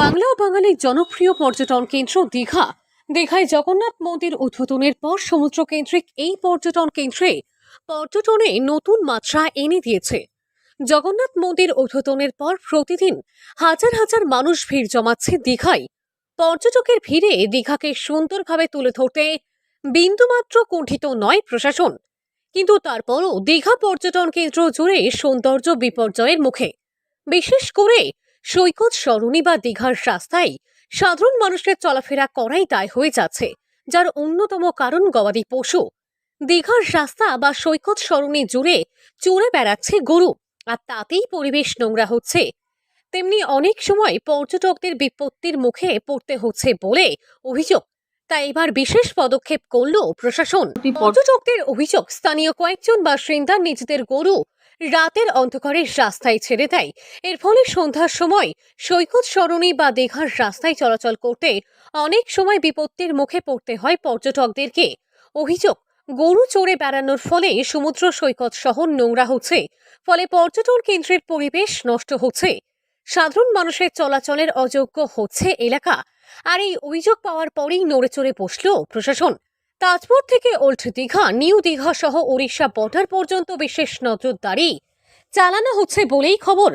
বাংলা ও বাঙালির জনপ্রিয় পর্যটন কেন্দ্র দীঘা। দীঘায় জগন্নাথ মন্দির উদ্বোধনের পর সমুদ্র কেন্দ্রিক এই পর্যটন কেন্দ্রে পর্যটনে নতুন মাত্রা এনে দিয়েছে। জগন্নাথ মন্দির উদ্বোধনের পর প্রতিদিন হাজার হাজার মানুষ ভিড় জমাচ্ছে দীঘায়। পর্যটকের ভিড়ে দীঘাকে সুন্দরভাবে তুলে ধরতে বিন্দুমাত্র কুণ্ঠিত নয় প্রশাসন। কিন্তু তারপরও দীঘা পর্যটন কেন্দ্র জুড়ে সৌন্দর্য বিপর্যয়ের মুখে। বিশেষ করে সৈকত সরণি বা দীঘার রাস্তায় সাধারণ মানুষের চলাফেরা করাই দায় হয়ে যাচ্ছে, যার অন্যতম কারণ গবাদি পশু। দীঘার রাস্তা বা সৈকত সরণি জুড়ে চড়ে বেড়াচ্ছে গরু, আর তাতেই পরিবেশ নোংরা হচ্ছে। তেমনি অনেক সময় পর্যটকদের বিপত্তির মুখে পড়তে হচ্ছে বলে অভিযোগ। তাই এবার বিশেষ পদক্ষেপ করল প্রশাসন। পর্যটকদের অভিযোগ, স্থানীয় কয়েকজন বাসিন্দা নিজেদের গরু রাতের অন্ধকারে রাস্তায় ছেড়ে দেয়। এর ফলে সন্ধ্যার সময় সৈকত সরণি বা দীঘার রাস্তায় চলাচল করতে অনেক সময় বিপত্তির মুখে পড়তে হয় পর্যটকদেরকে। অভিযোগ, গরু চড়ে বেড়ানোর ফলে সমুদ্র সৈকত শহর নোংরা হচ্ছে, ফলে পর্যটন কেন্দ্রের পরিবেশ নষ্ট হচ্ছে, সাধারণ মানুষের চলাচলের অযোগ্য হচ্ছে এলাকা। আর এই অভিযোগ পাওয়ার পরেই নড়েচড়ে বসল প্রশাসন। তাজপুর থেকে ওল্ড দীঘা, নিউ দীঘা সহ ওড়িশা বর্ডার পর্যন্ত বিশেষ নজরদারি চালানো হচ্ছে বলেই খবর।